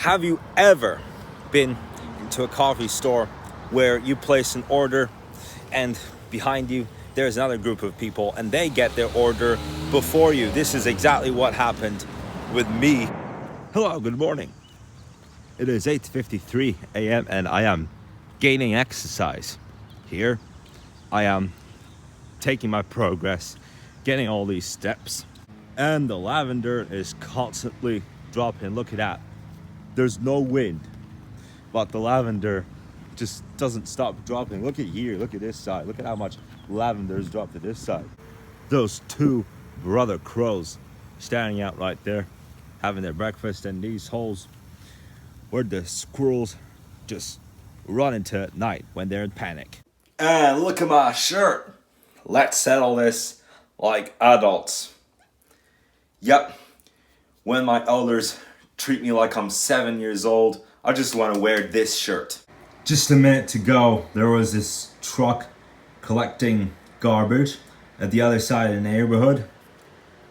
Have you ever been into a coffee store where you place an order and behind you there's another group of people and they get their order before you? This is exactly what happened with me. Hello, good morning. It is 8:53 a.m. and I am gaining exercise. Here I am taking my progress, getting all these steps, and the lavender is constantly dropping. Look at that. There's no wind, but the lavender just doesn't stop dropping. Look at here, look at this side. Look at how much lavender has dropped to this side. Those two brother crows standing out right there, having their breakfast, and these holes where the squirrels just run into at night when they're in panic. And look at my shirt. Let's settle this like adults. Yep, when my elders treat me like I'm 7 years old, I just want to wear this shirt. Just a minute to go, there was this truck collecting garbage at the other side of the neighborhood,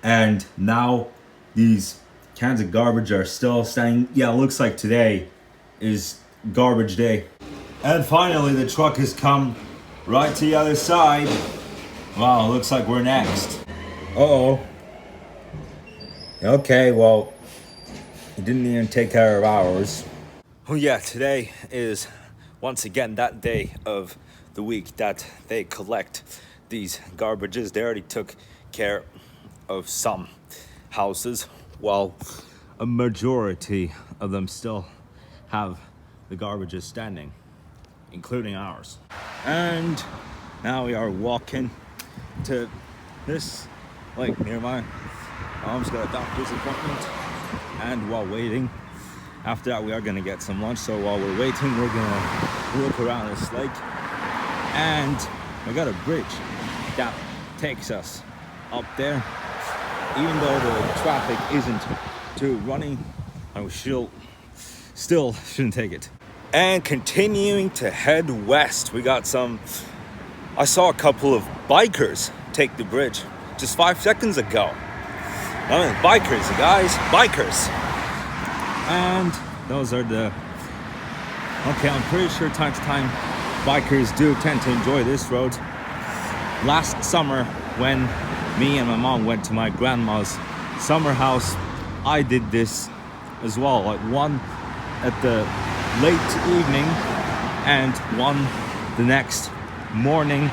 and now these cans of garbage are still standing. Yeah, it looks like today is garbage day. And finally the truck has come right to the other side. Wow, looks like we're next. Uh-oh. Okay, well, it didn't even take care of ours. Oh yeah, today is once again that day of the week that they collect these garbages. They already took care of some houses, while a majority of them still have the garbages standing, including ours. And now we are walking to this lake near my mom's got a doctor's appointment. And while waiting, after that we are gonna get some lunch. So while we're waiting, we're gonna look around this lake, and we got a bridge that takes us up there. Even though the traffic isn't too running, I still shouldn't take it. And continuing to head west, I saw a couple of bikers take the bridge just 5 seconds ago. I mean, bikers, guys, bikers. And those are okay, I'm pretty sure time to time bikers do tend to enjoy this road. Last summer, when me and my mom went to my grandma's summer house, I did this as well, like one at the late evening and one the next morning.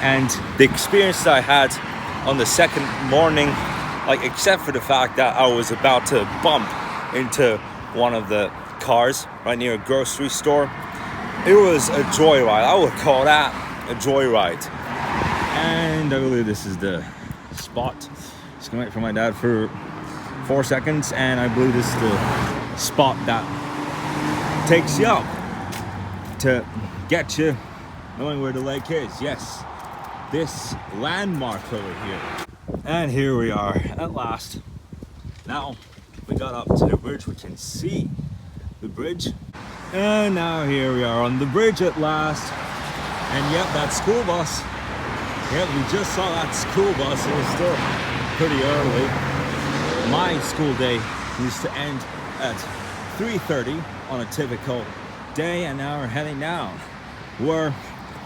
And the experience that I had on the second morning, like, except for the fact that I was about to bump into one of the cars right near a grocery store, it was a joyride. I would call that a joyride. And I believe this is the spot. Just gonna wait for my dad for 4 seconds, and I believe this is the spot that takes you up to get you knowing where the lake is. Yes, this landmark over here. And here we are at last. Now we got up to the bridge, we can see the bridge. And now here we are on the bridge at last. And yep, that school bus. Yep, we just saw that school bus. It was still pretty early. My school day used to end at 3:30 on a typical day, and now we're heading down, where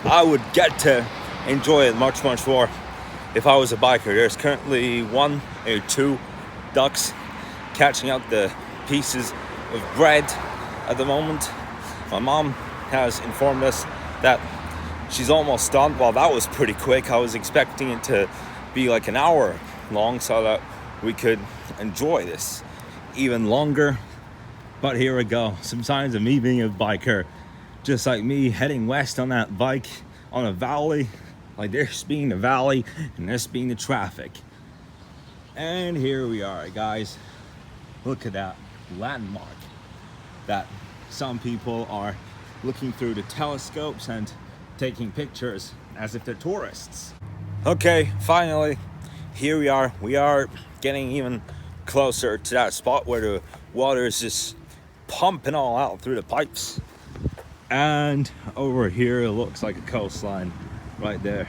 I would get to enjoy it much more if I was a biker. There's currently 1 or 2 ducks catching up the pieces of bread at the moment. My mom has informed us that she's almost done. Well, that was pretty quick. I was expecting it to be like an hour long so that we could enjoy this even longer. But here we go. Some signs of me being a biker, just like me heading west on that bike on a valley, like this being the valley and this being the traffic. And here we are, guys. Look at that landmark that some people are looking through the telescopes and taking pictures as if they're tourists. Okay, finally, here we are. We are getting even closer to that spot where the water is just pumping all out through the pipes. And over here, it looks like a coastline right there,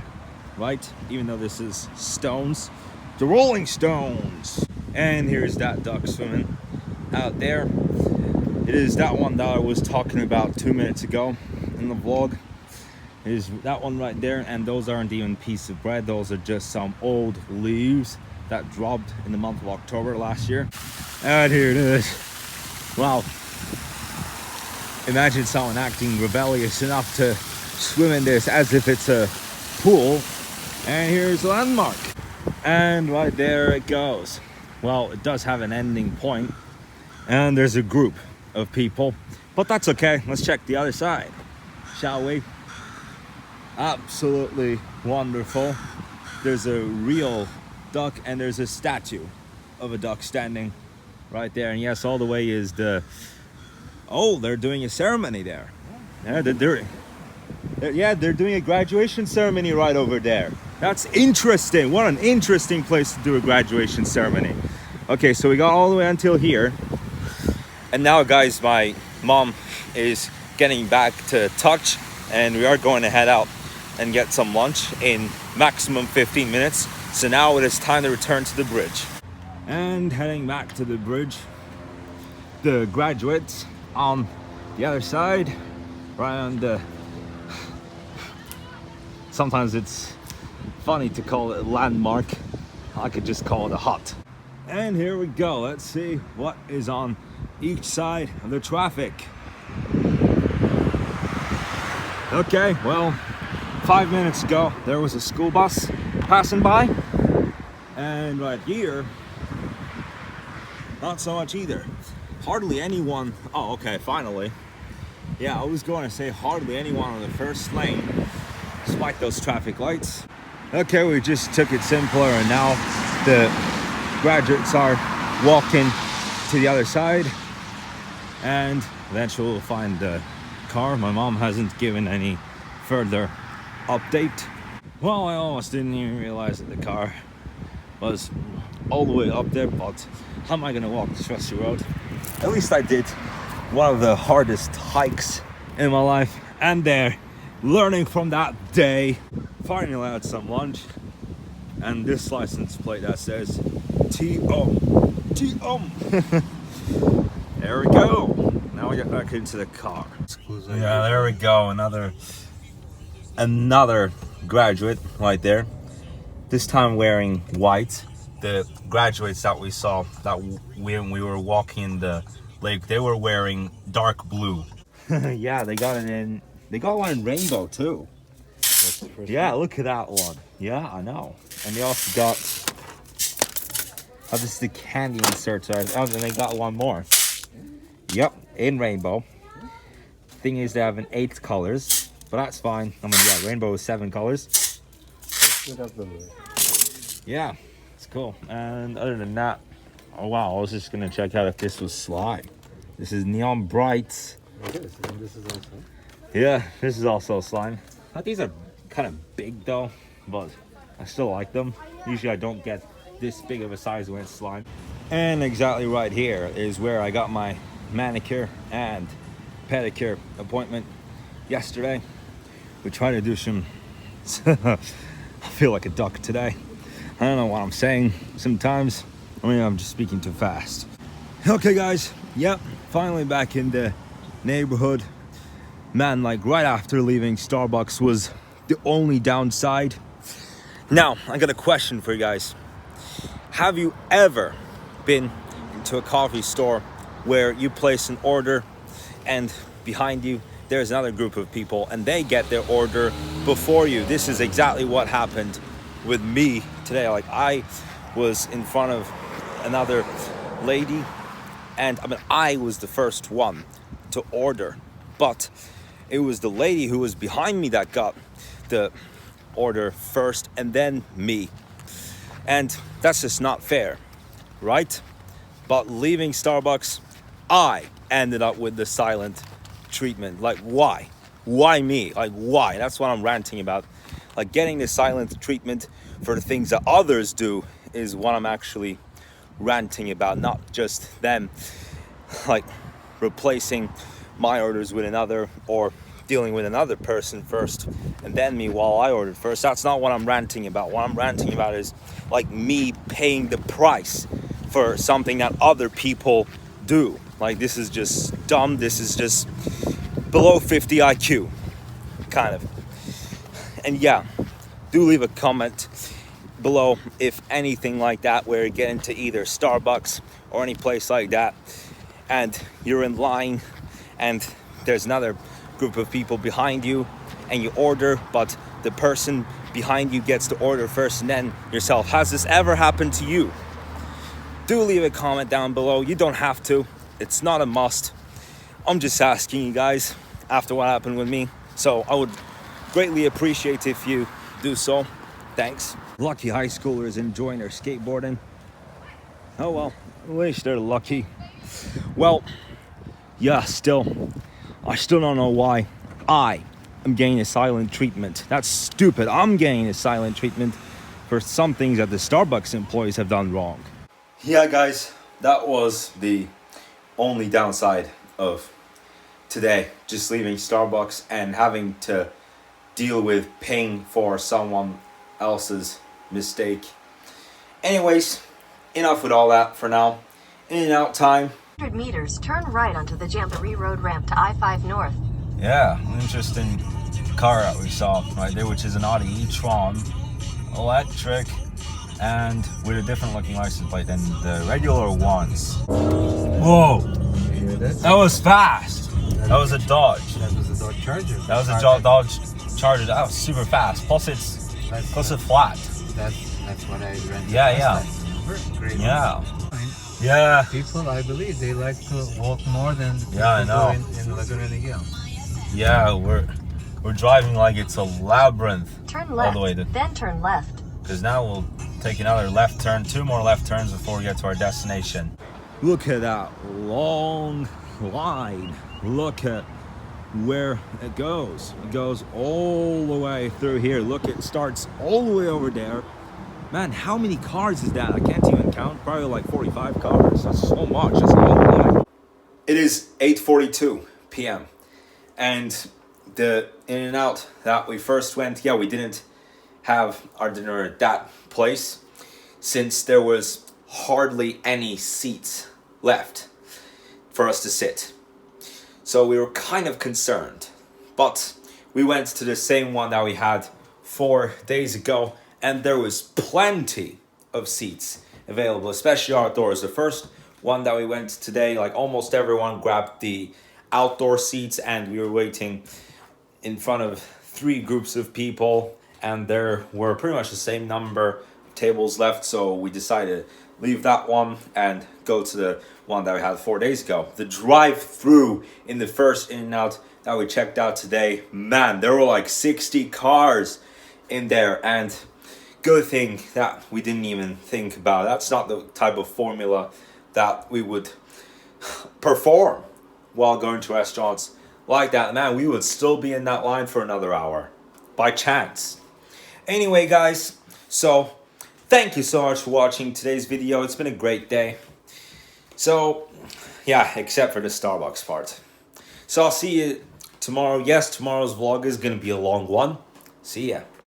right? Even though this is stones, the Rolling Stones. And here's that duck swimming out there. It is that one that I was talking about 2 minutes ago in the vlog. It is that one right there, and those aren't even pieces of bread. Those are just some old leaves that dropped in the month of October last year. And here it is. Wow. Imagine someone acting rebellious enough to swim in this as if it's a pool. And here's the landmark. And right there it goes. Well, it does have an ending point, and there's a group of people, but that's okay. Let's check the other side, shall we? Absolutely wonderful. There's a real duck, and there's a statue of a duck standing right there. And yes, all the way is the... Oh, they're doing a ceremony there. Yeah, they're doing a graduation ceremony right over there. That's interesting. What an interesting place to do a graduation ceremony. Okay, so we got all the way until here. And now, guys, my mom is getting back to touch, and we are going to head out and get some lunch in maximum 15 minutes. So now it is time to return to the bridge. And heading back to the bridge, the graduates on the other side, right on the... Sometimes it's funny to call it a landmark. I could just call it a hut. And here we go. Let's see what is on each side of the traffic. Okay, well, 5 minutes ago there was a school bus passing by, and right here not so much either. Hardly anyone. Oh, okay, finally. Yeah, I was going to say hardly anyone on the first lane despite those traffic lights. Okay, we just took it simpler, and now the graduates are walking to the other side, and eventually we'll find the car. My mom hasn't given any further update. Well, I almost didn't even realize that the car was all the way up there, but how am I gonna walk this rusty road? At least I did one of the hardest hikes in my life, and there, learning from that day. Finally had some lunch, and this license plate that says T-O. There we go. Now we get back into the car. Yeah, there we go. Another graduate right there. This time wearing white. The graduates that we saw when we were walking in the lake, they were wearing dark blue. Yeah, they got one in rainbow too. Yeah, look at that one. Yeah, I know. And they also got, oh, this is the candy insert. Oh, and they got one more. Yep, in rainbow. Thing is, they have an 8 colors, but that's fine. I mean, yeah, rainbow is 7 colors. Yeah, it's cool. And other than that, oh wow, I was just gonna check out if this was slime. This is Neon Brights. This is also. Yeah, this is also slime. These are kind of big though, but I still like them. Usually I don't get this big of a size when it's slime. And exactly right here is where I got my manicure and pedicure appointment yesterday. We tried to do some I feel like a duck today. I don't know what I'm saying sometimes. I mean, I'm just speaking too fast. Okay guys, yep, finally back in the neighborhood. Man, like right after leaving Starbucks was the only downside. Now, I got a question for you guys. Have you ever been into a coffee store where you place an order and behind you there's another group of people and they get their order before you? This is exactly what happened with me today. Like, I was in front of another lady, and I mean, I was the first one to order, but it was the lady who was behind me that got the order first, and then me. And that's just not fair, right? But leaving Starbucks, I ended up with the silent treatment. Like, why? Why me? Like, why? That's what I'm ranting about. Like, getting the silent treatment for the things that others do is what I'm actually ranting about, not just them like replacing my orders with another, or dealing with another person first and then me while I ordered first. That's not what I'm ranting about. What I'm ranting about is like me paying the price for something that other people do. Like, this is just dumb. This is just below 50 IQ, kind of. And yeah, do leave a comment below if anything like that, where you get into either Starbucks or any place like that, and you're in line and there's another group of people behind you and you order, but the person behind you gets to order first and then yourself. Has this ever happened to you? Do leave a comment down below. You don't have to. It's not a must. I'm just asking you guys after what happened with me. So I would greatly appreciate if you do so. Thanks. Lucky high schoolers enjoying their skateboarding. Oh well, at least they're lucky. Well, yeah, I still don't know why I am getting a silent treatment. That's stupid. I'm getting a silent treatment for some things that the Starbucks employees have done wrong. Yeah, guys, that was the only downside of today, just leaving Starbucks and having to deal with paying for someone else's mistake. Anyways, enough with all that for now. In and out time. 100 meters, turn right onto the Jamboree Road ramp to I-5 North. Yeah, an interesting car that we saw right there, which is an Audi e-tron electric and with a different looking license plate than the regular ones. Whoa, that was fast. That was a Dodge. That was a Dodge Charger. That was a Dodge Charger. That was super fast. Plus it's flat. That's what I rented. Yeah. Great. Yeah. Yeah. People, I believe, they like to walk more than I know. in Laguna Niguel. Yeah, we're driving like it's a labyrinth. Turn left, all the way to, then turn left. Because now we'll take another left turn, 2 more left turns before we get to our destination. Look at that long line. Look at where it goes. It goes all the way through here. Look, it starts all the way over there. Man, how many cars is that? I can't even count. Probably like 45 cars. That's so much. That's a long line. It is 8:42 p.m. And the In-N-Out that we first went, yeah, we didn't have our dinner at that place since there was hardly any seats left for us to sit. So we were kind of concerned. But we went to the same one that we had 4 days ago, and there was plenty of seats available, especially outdoors. The first one that we went today, like almost everyone grabbed the outdoor seats, and we were waiting in front of 3 groups of people, and there were pretty much the same number of tables left, so we decided to leave that one and go to the one that we had 4 days ago. The drive-through in the first In-N-Out that we checked out today, man, there were like 60 cars in there, and good thing that we didn't even think about. That's not the type of formula that we would perform while going to restaurants like that. Man, we would still be in that line for another hour by chance. Anyway, guys, so thank you so much for watching today's video. It's been a great day. So yeah, except for the Starbucks part. So I'll see you tomorrow. Yes, tomorrow's vlog is gonna be a long one. See ya.